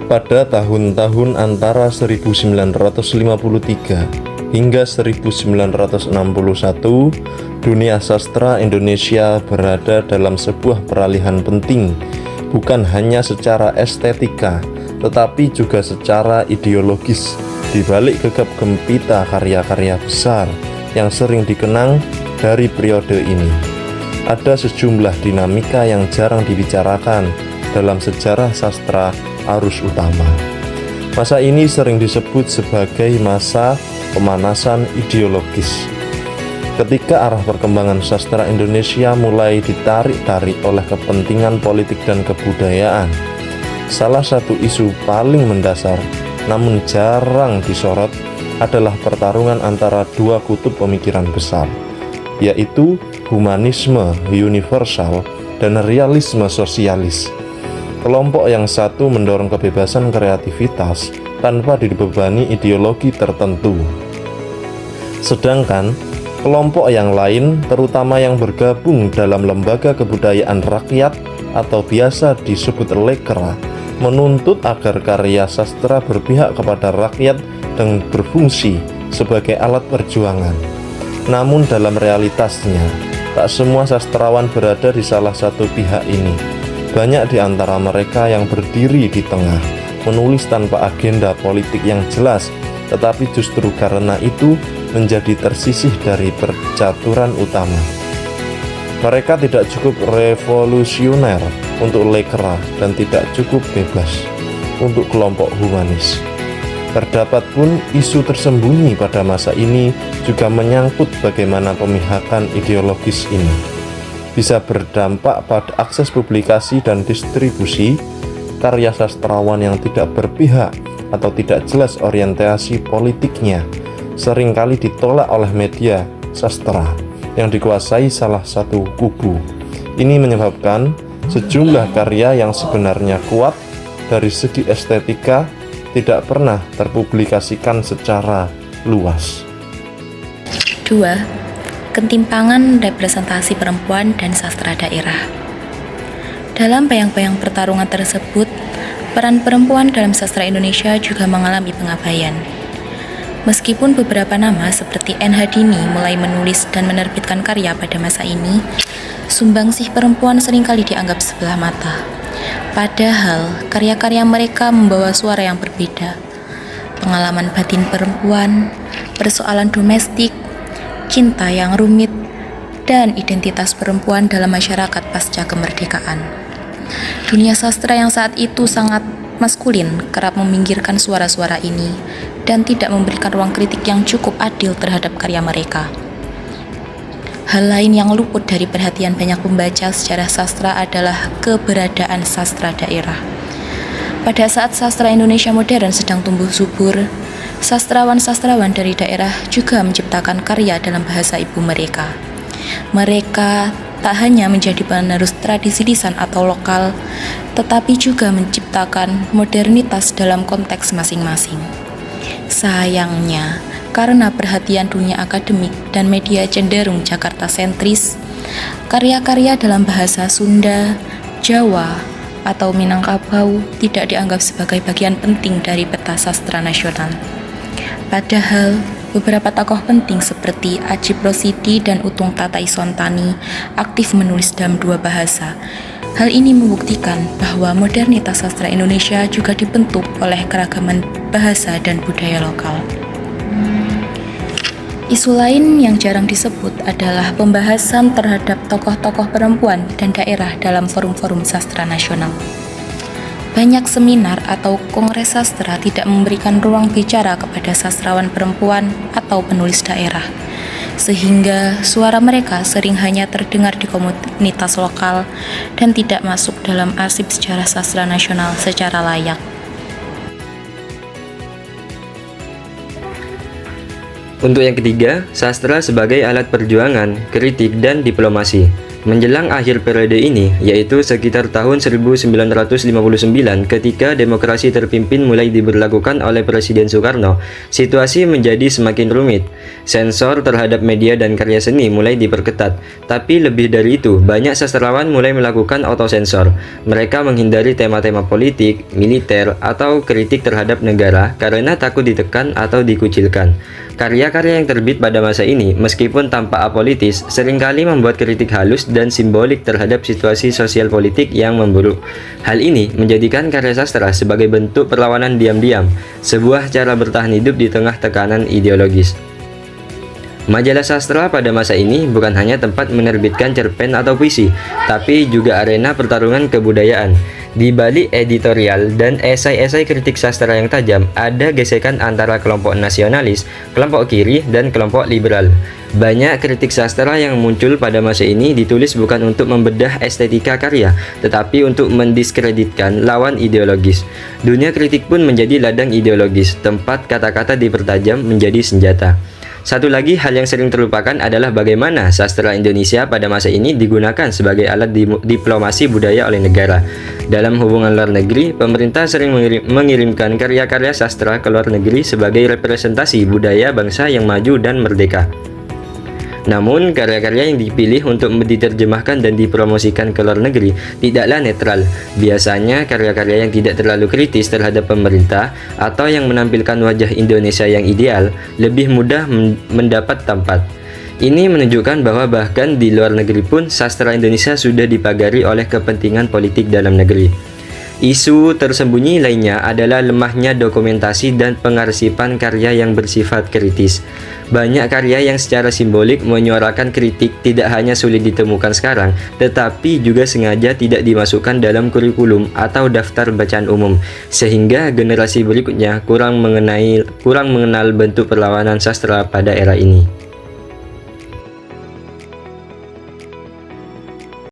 Pada tahun-tahun antara 1953 hingga 1961, dunia sastra Indonesia berada dalam sebuah peralihan penting, bukan hanya secara estetika, tetapi juga secara ideologis. Di balik gegap gempita karya-karya besar yang sering dikenang dari periode ini, ada sejumlah dinamika yang jarang dibicarakan dalam sejarah sastra arus utama. Masa ini sering disebut sebagai masa pemanasan ideologis, ketika arah perkembangan sastra Indonesia mulai ditarik-tarik oleh kepentingan politik dan kebudayaan. Salah satu isu paling mendasar namun jarang disorot adalah pertarungan antara dua kutub pemikiran besar, yaitu humanisme universal dan realisme sosialis. Kelompok yang satu mendorong kebebasan kreativitas tanpa dibebani ideologi tertentu, sedangkan kelompok yang lain, terutama yang bergabung dalam lembaga kebudayaan rakyat atau biasa disebut lekra, menuntut agar karya sastra berpihak kepada rakyat dan berfungsi sebagai alat perjuangan. Namun dalam realitasnya, tak semua sastrawan berada di salah satu pihak ini. Banyak di antara mereka yang berdiri di tengah, menulis tanpa agenda politik yang jelas, tetapi justru karena itu menjadi tersisih dari percaturan utama. Mereka tidak cukup revolusioner untuk lekra dan tidak cukup bebas untuk kelompok humanis. Terdapat pun isu tersembunyi pada masa ini juga menyangkut bagaimana pemihakan ideologis ini bisa berdampak pada akses publikasi dan distribusi. Karya sastrawan yang tidak berpihak atau tidak jelas orientasi politiknya seringkali ditolak oleh media sastra yang dikuasai salah satu kubu. Ini menyebabkan sejumlah karya yang sebenarnya kuat dari segi estetika tidak pernah terpublikasikan secara luas. 2. Ketimpangan representasi perempuan dan sastra daerah. Dalam bayang-bayang pertarungan tersebut, peran perempuan dalam sastra Indonesia juga mengalami pengabaian. Meskipun beberapa nama seperti N. Hadini mulai menulis dan menerbitkan karya pada masa ini, sumbangsih perempuan seringkali dianggap sebelah mata. Padahal, karya-karya mereka membawa suara yang berbeda. Pengalaman batin perempuan, persoalan domestik, cinta yang rumit, dan identitas perempuan dalam masyarakat pasca kemerdekaan. Dunia sastra yang saat itu sangat maskulin kerap meminggirkan suara-suara ini dan tidak memberikan ruang kritik yang cukup adil terhadap karya mereka. Hal lain yang luput dari perhatian banyak pembaca sejarah sastra adalah keberadaan sastra daerah. Pada saat sastra Indonesia modern sedang tumbuh subur, sastrawan-sastrawan dari daerah juga menciptakan karya dalam bahasa ibu mereka. Mereka tak hanya menjadi penerus tradisi lisan atau lokal, tetapi juga menciptakan modernitas dalam konteks masing-masing. Sayangnya, karena perhatian dunia akademik dan media cenderung Jakarta sentris, karya-karya dalam bahasa Sunda, Jawa, atau Minangkabau tidak dianggap sebagai bagian penting dari peta sastra nasional. Padahal, beberapa tokoh penting seperti Aji Prosidi dan Utung Tataisontani aktif menulis dalam dua bahasa. Hal ini membuktikan bahwa modernitas sastra Indonesia juga dibentuk oleh keragaman bahasa dan budaya lokal. Isu lain yang jarang disebut adalah pembahasan terhadap tokoh-tokoh perempuan dan daerah dalam forum-forum sastra nasional. Banyak seminar atau kongres sastra tidak memberikan ruang bicara kepada sastrawan perempuan atau penulis daerah, sehingga suara mereka sering hanya terdengar di komunitas lokal dan tidak masuk dalam arsip sejarah sastra nasional secara layak. Untuk yang ketiga, sastra sebagai alat perjuangan, kritik, dan diplomasi. Menjelang akhir periode ini, yaitu sekitar tahun 1959 ketika demokrasi terpimpin mulai diberlakukan oleh Presiden Soekarno, situasi menjadi semakin rumit. Sensor terhadap media dan karya seni mulai diperketat, tapi lebih dari itu, banyak sastrawan mulai melakukan autosensor. Mereka menghindari tema-tema politik, militer, atau kritik terhadap negara karena takut ditekan atau dikucilkan. Karya-karya yang terbit pada masa ini, meskipun tampak apolitis, seringkali membuat kritik halus dan simbolik terhadap situasi sosial politik yang memburuk. Hal ini menjadikan karya sastra sebagai bentuk perlawanan diam-diam, sebuah cara bertahan hidup di tengah tekanan ideologis. Majalah sastra pada masa ini bukan hanya tempat menerbitkan cerpen atau puisi, tapi juga arena pertarungan kebudayaan. Di balik editorial dan esai-esai kritik sastra yang tajam, ada gesekan antara kelompok nasionalis, kelompok kiri, dan kelompok liberal. Banyak kritik sastra yang muncul pada masa ini ditulis bukan untuk membedah estetika karya, tetapi untuk mendiskreditkan lawan ideologis. Dunia kritik pun menjadi ladang ideologis, tempat kata-kata dipertajam menjadi senjata. Satu lagi hal yang sering terlupakan adalah bagaimana sastra Indonesia pada masa ini digunakan sebagai alat diplomasi budaya oleh negara. Dalam hubungan luar negeri, pemerintah sering mengirimkan karya-karya sastra ke luar negeri sebagai representasi budaya bangsa yang maju dan merdeka. Namun, karya-karya yang dipilih untuk diterjemahkan dan dipromosikan ke luar negeri tidaklah netral. Biasanya, karya-karya yang tidak terlalu kritis terhadap pemerintah atau yang menampilkan wajah Indonesia yang ideal lebih mudah mendapat tempat. Ini menunjukkan bahwa bahkan di luar negeri pun sastra Indonesia sudah dipagari oleh kepentingan politik dalam negeri. Isu tersembunyi lainnya adalah lemahnya dokumentasi dan pengarsipan karya yang bersifat kritis. Banyak karya yang secara simbolik menyuarakan kritik tidak hanya sulit ditemukan sekarang, tetapi juga sengaja tidak dimasukkan dalam kurikulum atau daftar bacaan umum, sehingga generasi berikutnya kurang mengenal bentuk perlawanan sastra pada era ini.